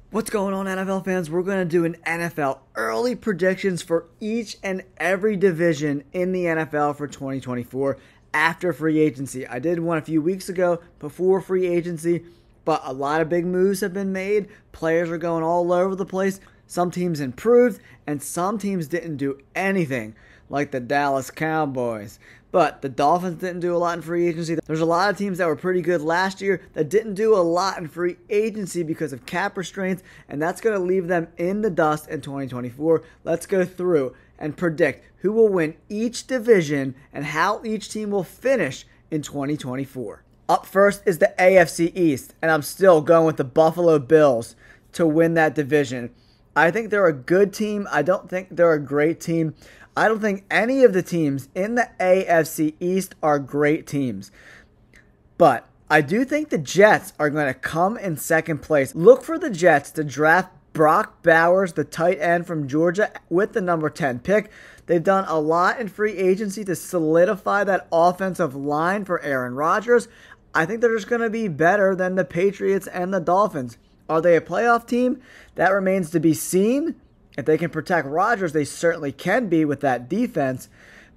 What's going on, NFL fans? We're going to do an NFL early predictions for each and every division in the NFL for 2024 after free agency. I did one a few weeks ago before free agency, but a lot of big moves have been made. Players are going all over the place. Some teams improved, and some teams didn't do anything, like the Dallas Cowboys. But the Dolphins didn't do a lot in free agency. There's a lot of teams that were pretty good last year that didn't do a lot in free agency because of cap restraints, and that's going to leave them in the dust in 2024. Let's go through and predict who will win each division and how each team will finish in 2024. Up first is the AFC East, and I'm still going with the Buffalo Bills to win that division. I think they're a good team. I don't think they're a great team. I don't think any of the teams in the AFC East are great teams. But I do think the Jets are going to come in second place. Look for the Jets to draft Brock Bowers, the tight end from Georgia, with the number 10 pick. They've done a lot in free agency to solidify that offensive line for Aaron Rodgers. I think they're just going to be better than the Patriots and the Dolphins. Are they a playoff team? That remains to be seen. If they can protect Rodgers, they certainly can be with that defense.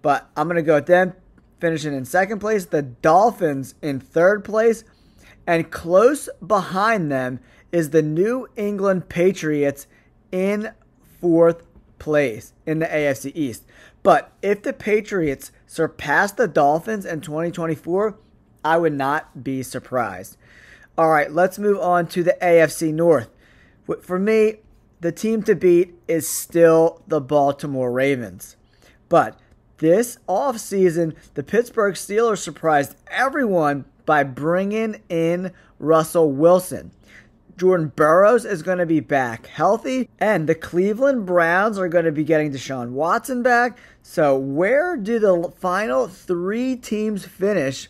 But I'm going to go with them finishing in second place. The Dolphins in third place. And close behind them is the New England Patriots in fourth place in the AFC East. But if the Patriots surpass the Dolphins in 2024, I would not be surprised. All right, let's move on to the AFC North. For me, the team to beat is still the Baltimore Ravens. But this offseason, the Pittsburgh Steelers surprised everyone by bringing in Russell Wilson. Jordan Burroughs is going to be back healthy, and the Cleveland Browns are going to be getting Deshaun Watson back. So where do the final three teams finish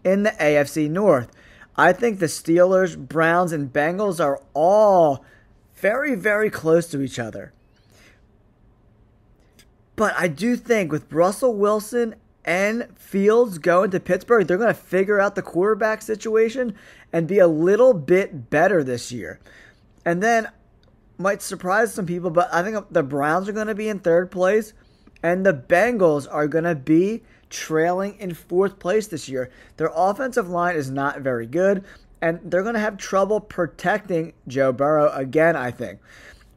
in the AFC North? I think the Steelers, Browns, and Bengals are all very, very close to each other. But I do think with Russell Wilson and Fields going to Pittsburgh, they're going to figure out the quarterback situation and be a little bit better this year. And then, might surprise some people, but I think the Browns are going to be in third place, and the Bengals are going to be trailing in fourth place this year. Their offensive line is not very good, and they're going to have trouble protecting Joe Burrow again, I think.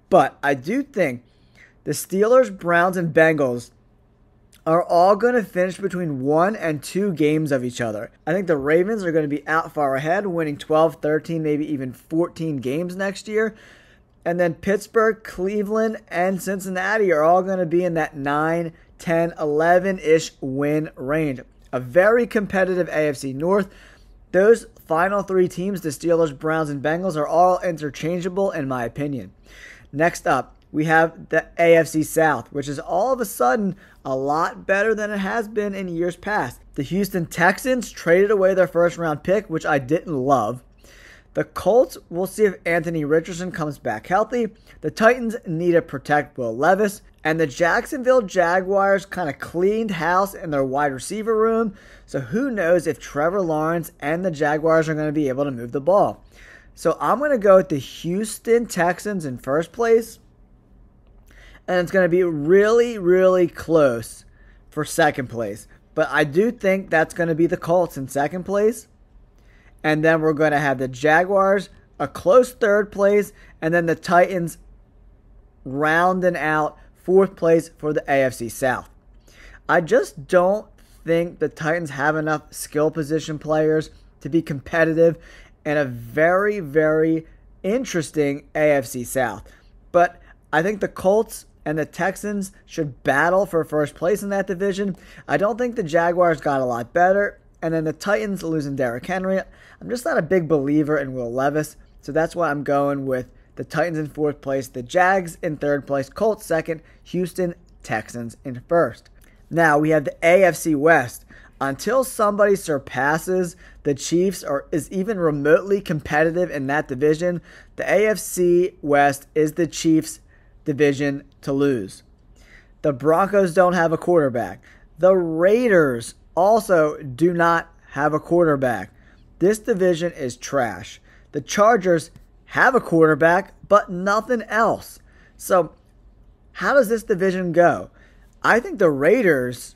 But I do think the Steelers, Browns, and Bengals are all going to finish between 1 and 2 games of each other. I think the Ravens are going to be out far ahead, winning 12, 13, maybe even 14 games next year. And then Pittsburgh, Cleveland, and Cincinnati are all going to be in that 9, 10, 11-ish win range. A very competitive AFC North. Those final three teams, the Steelers, Browns, and Bengals, are all interchangeable in my opinion. Next up, we have the AFC South, which is all of a sudden a lot better than it has been in years past. The Houston Texans traded away their first-round pick, which I didn't love. The Colts, we'll see if Anthony Richardson comes back healthy. The Titans need to protect Will Levis. And the Jacksonville Jaguars kind of cleaned house in their wide receiver room. So who knows if Trevor Lawrence and the Jaguars are going to be able to move the ball. So I'm going to go with the Houston Texans in first place. And it's going to be really, really close for second place. But I do think that's going to be the Colts in second place. And then we're going to have the Jaguars, a close third place. And then the Titans rounding out fourth place for the AFC South. I just don't think the Titans have enough skill position players to be competitive in a very, very interesting AFC South. But I think the Colts and the Texans should battle for first place in that division. I don't think the Jaguars got a lot better. And then the Titans losing Derrick Henry. I'm just not a big believer in Will Levis. So that's why I'm going with the Titans in fourth place, the Jags in third place, Colts second, Houston Texans in first. Now we have the AFC West. Until somebody surpasses the Chiefs or is even remotely competitive in that division, the AFC West is the Chiefs' division to lose. The Broncos don't have a quarterback. The Raiders also do not have a quarterback. This division is trash. The Chargers have a quarterback, but nothing else. So how does this division go? I think the Raiders,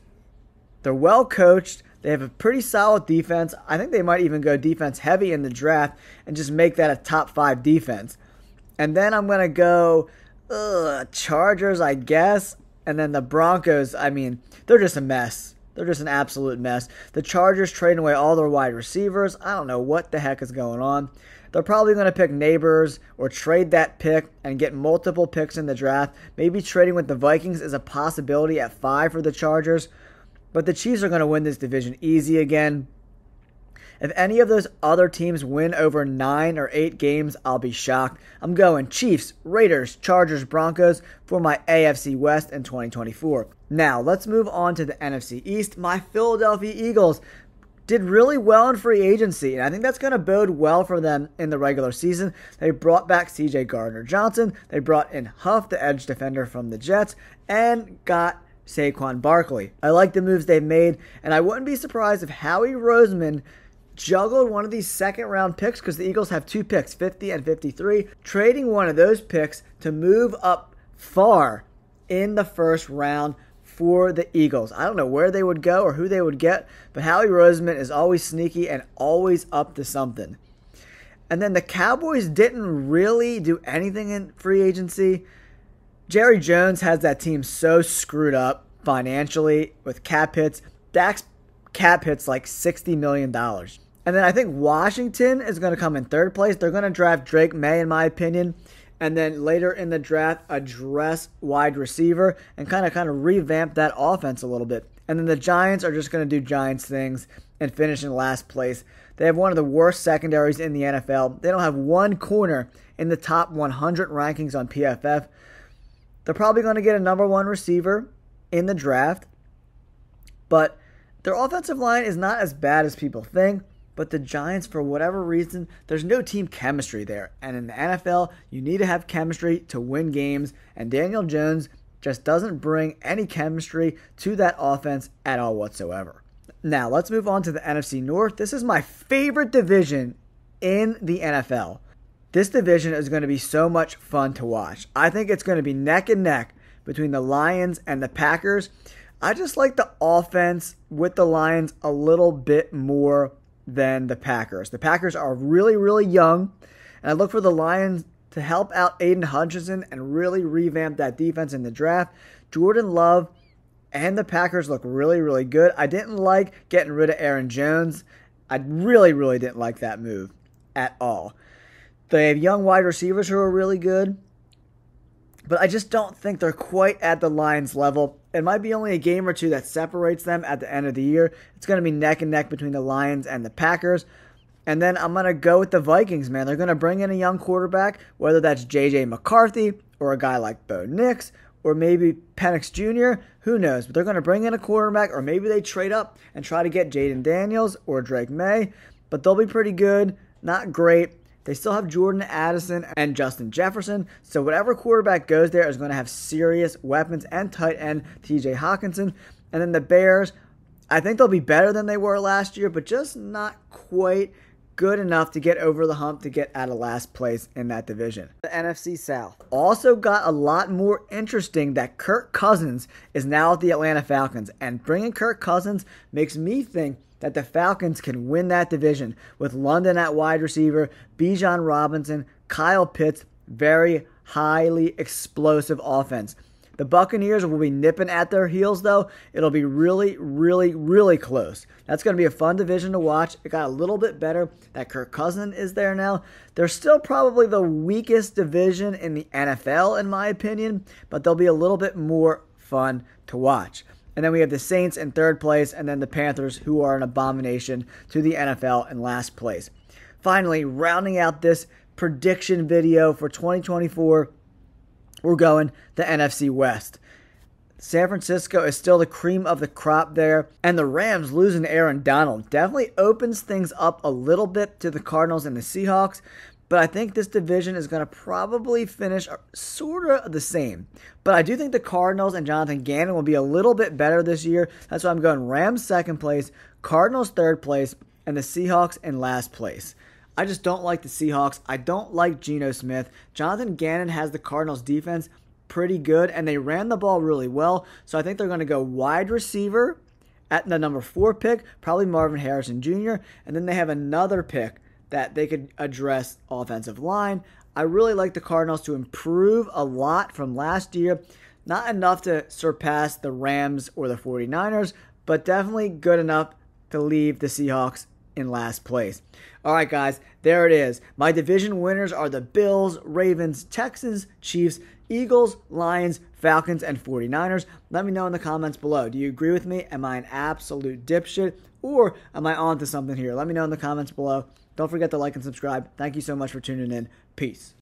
they're well coached. They have a pretty solid defense. I think they might even go defense heavy in the draft and just make that a top 5 defense. And then I'm going to go Chargers, I guess. And then the Broncos, I mean, they're just a mess. They're just an absolute mess. The Chargers trading away all their wide receivers. I don't know what the heck is going on. They're probably going to pick Neighbors or trade that pick and get multiple picks in the draft. Maybe trading with the Vikings is a possibility at 5 for the Chargers. But the Chiefs are going to win this division easy again. If any of those other teams win over 9 or 8 games, I'll be shocked. I'm going Chiefs, Raiders, Chargers, Broncos for my AFC West in 2024. Now, let's move on to the NFC East. My Philadelphia Eagles did really well in free agency, and I think that's going to bode well for them in the regular season. They brought back C.J. Gardner-Johnson. They brought in Huff, the edge defender from the Jets, and got Saquon Barkley. I like the moves they've made, and I wouldn't be surprised if Howie Roseman juggled one of these second-round picks, because the Eagles have 2 picks, 50 and 53, trading one of those picks to move up far in the first round for the Eagles. I don't know where they would go or who they would get, but Howie Roseman is always sneaky and always up to something. And then the Cowboys didn't really do anything in free agency. Jerry Jones has that team so screwed up financially with cap hits. Dak's cap hits like $60 million. And then I think Washington is going to come in 3rd place. They're going to draft Drake May, in my opinion. And then later in the draft, address wide receiver and kind of revamp that offense a little bit. And then the Giants are just going to do Giants things and finish in last place. They have one of the worst secondaries in the NFL. They don't have one corner in the top 100 rankings on PFF. They're probably going to get a number 1 receiver in the draft. But their offensive line is not as bad as people think. But the Giants, for whatever reason, there's no team chemistry there. And in the NFL, you need to have chemistry to win games. And Daniel Jones just doesn't bring any chemistry to that offense at all whatsoever. Now, let's move on to the NFC North. This is my favorite division in the NFL. This division is going to be so much fun to watch. I think it's going to be neck and neck between the Lions and the Packers. I just like the offense with the Lions a little bit more than the Packers. The Packers are really, really young, and I look for the Lions to help out Aiden Hutchinson and really revamp that defense in the draft. Jordan Love and the Packers look really, really good. I didn't like getting rid of Aaron Jones. I really, really didn't like that move at all. They have young wide receivers who are really good, but I just don't think they're quite at the Lions level. It might be only a game or 2 that separates them at the end of the year. It's going to be neck and neck between the Lions and the Packers. And then I'm going to go with the Vikings, man. They're going to bring in a young quarterback, whether that's J.J. McCarthy or a guy like Bo Nix or maybe Penix Jr., who knows. But they're going to bring in a quarterback, or maybe they trade up and try to get Jaden Daniels or Drake May. But they'll be pretty good, not great. They still have Jordan Addison and Justin Jefferson, so whatever quarterback goes there is going to have serious weapons, and tight end TJ Hawkinson. And then the Bears, I think they'll be better than they were last year, but just not quite good enough to get over the hump to get out of last place in that division. The NFC South also got a lot more interesting that Kirk Cousins is now at the Atlanta Falcons, and bringing Kirk Cousins makes me think that the Falcons can win that division with London at wide receiver, Bijan Robinson, Kyle Pitts, very highly explosive offense. The Buccaneers will be nipping at their heels, though. It'll be really, really, really close. That's going to be a fun division to watch. It got a little bit better that Kirk Cousins is there now. They're still probably the weakest division in the NFL, in my opinion, but they'll be a little bit more fun to watch. And then we have the Saints in 3rd place, and then the Panthers, who are an abomination to the NFL, in last place. Finally, rounding out this prediction video for 2024, we're going the NFC West. San Francisco is still the cream of the crop there, and the Rams losing Aaron Donald definitely opens things up a little bit to the Cardinals and the Seahawks. But I think this division is going to probably finish sort of the same. But I do think the Cardinals and Jonathan Gannon will be a little bit better this year. That's why I'm going Rams 2nd place, Cardinals 3rd place, and the Seahawks in last place. I just don't like the Seahawks. I don't like Geno Smith. Jonathan Gannon has the Cardinals defense pretty good, and they ran the ball really well. So I think they're going to go wide receiver at the number 4 pick, probably Marvin Harrison Jr., and then they have another pick that they could address offensive line. I really like the Cardinals to improve a lot from last year. Not enough to surpass the Rams or the 49ers, but definitely good enough to leave the Seahawks in last place. All right, guys, there it is. My division winners are the Bills, Ravens, Texans, Chiefs, Eagles, Lions, Falcons, and 49ers. Let me know in the comments below. Do you agree with me? Am I an absolute dipshit? Or am I on to something here? Let me know in the comments below. Don't forget to like and subscribe. Thank you so much for tuning in. Peace.